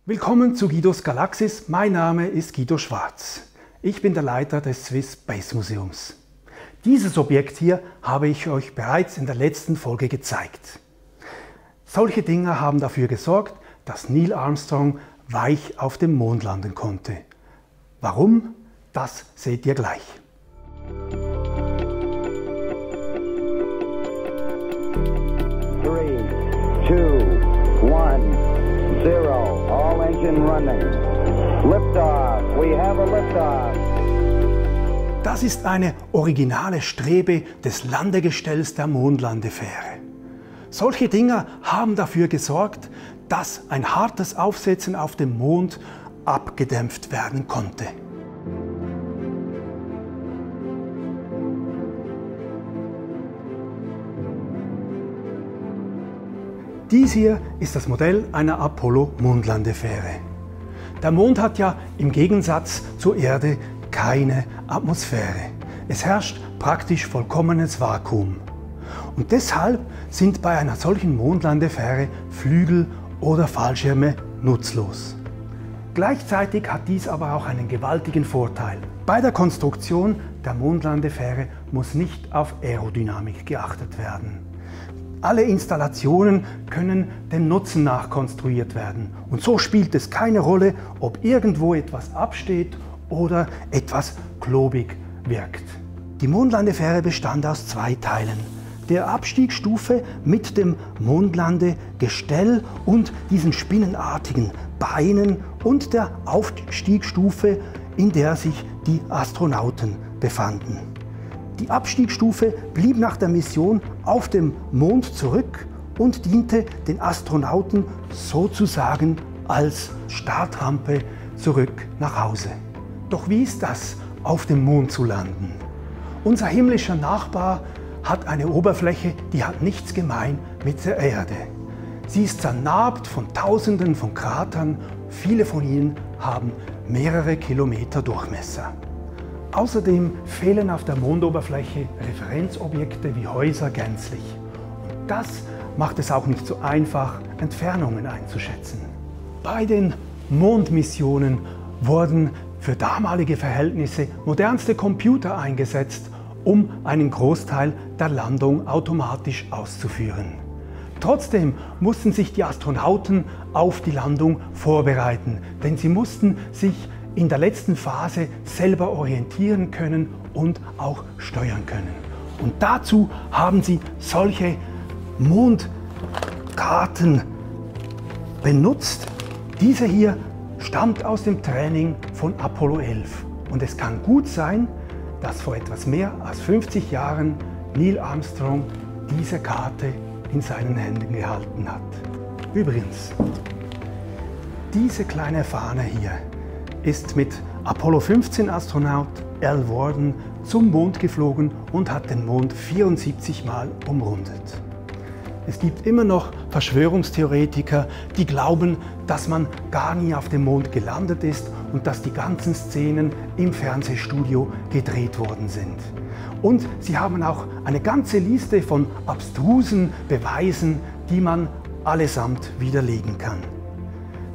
Willkommen zu Guidos Galaxis. Mein Name ist Guido Schwarz. Ich bin der Leiter des Swiss Space Museums. Dieses Objekt hier habe ich euch bereits in der letzten Folge gezeigt. Solche Dinge haben dafür gesorgt, dass Neil Armstrong weich auf dem Mond landen konnte. Warum? Das seht ihr gleich. 3, 2, 1, 0. All engine running. Liftoff. We have a liftoff. Das ist eine originale Strebe des Landegestells der Mondlandefähre. Solche Dinger haben dafür gesorgt, dass ein hartes Aufsetzen auf dem Mond abgedämpft werden konnte. Dies hier ist das Modell einer Apollo-Mondlandefähre. Der Mond hat ja im Gegensatz zur Erde keine Atmosphäre. Es herrscht praktisch vollkommenes Vakuum. Und deshalb sind bei einer solchen Mondlandefähre Flügel oder Fallschirme nutzlos. Gleichzeitig hat dies aber auch einen gewaltigen Vorteil. Bei der Konstruktion der Mondlandefähre muss nicht auf Aerodynamik geachtet werden. Alle Installationen können dem Nutzen nach konstruiert werden. Und so spielt es keine Rolle, ob irgendwo etwas absteht oder etwas klobig wirkt. Die Mondlandefähre bestand aus zwei Teilen: der Abstiegsstufe mit dem Mondlandegestell und diesen spinnenartigen Beinen und der Aufstiegsstufe, in der sich die Astronauten befanden. Die Abstiegsstufe blieb nach der Mission auf dem Mond zurück und diente den Astronauten sozusagen als Startrampe zurück nach Hause. Doch wie ist das, auf dem Mond zu landen? Unser himmlischer Nachbar hat eine Oberfläche, die hat nichts gemein mit der Erde. Sie ist zernarbt von Tausenden von Kratern, viele von ihnen haben mehrere Kilometer Durchmesser. Außerdem fehlen auf der Mondoberfläche Referenzobjekte wie Häuser gänzlich. Und das macht es auch nicht so einfach, Entfernungen einzuschätzen. Bei den Mondmissionen wurden für damalige Verhältnisse modernste Computer eingesetzt, um einen Großteil der Landung automatisch auszuführen. Trotzdem mussten sich die Astronauten auf die Landung vorbereiten, denn sie mussten sich in der letzten Phase selber orientieren können und auch steuern können. Und dazu haben sie solche Mondkarten benutzt. Diese hier stammt aus dem Training von Apollo 11. Und es kann gut sein, dass vor etwas mehr als 50 Jahren Neil Armstrong diese Karte in seinen Händen gehalten hat. Übrigens, diese kleine Fahne hier ist mit Apollo 15 Astronaut Al Worden zum Mond geflogen und hat den Mond 74 Mal umrundet. Es gibt immer noch Verschwörungstheoretiker, die glauben, dass man gar nie auf dem Mond gelandet ist und dass die ganzen Szenen im Fernsehstudio gedreht worden sind. Und sie haben auch eine ganze Liste von abstrusen Beweisen, die man allesamt widerlegen kann.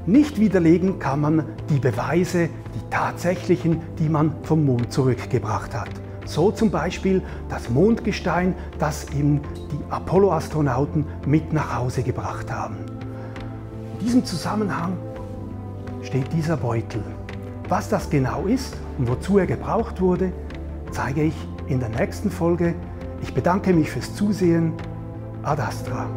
Nicht widerlegen kann man die Beweise, die tatsächlichen, die man vom Mond zurückgebracht hat. So zum Beispiel das Mondgestein, das eben die Apollo-Astronauten mit nach Hause gebracht haben. In diesem Zusammenhang steht dieser Beutel. Was das genau ist und wozu er gebraucht wurde, zeige ich in der nächsten Folge. Ich bedanke mich fürs Zusehen. Ad Astra.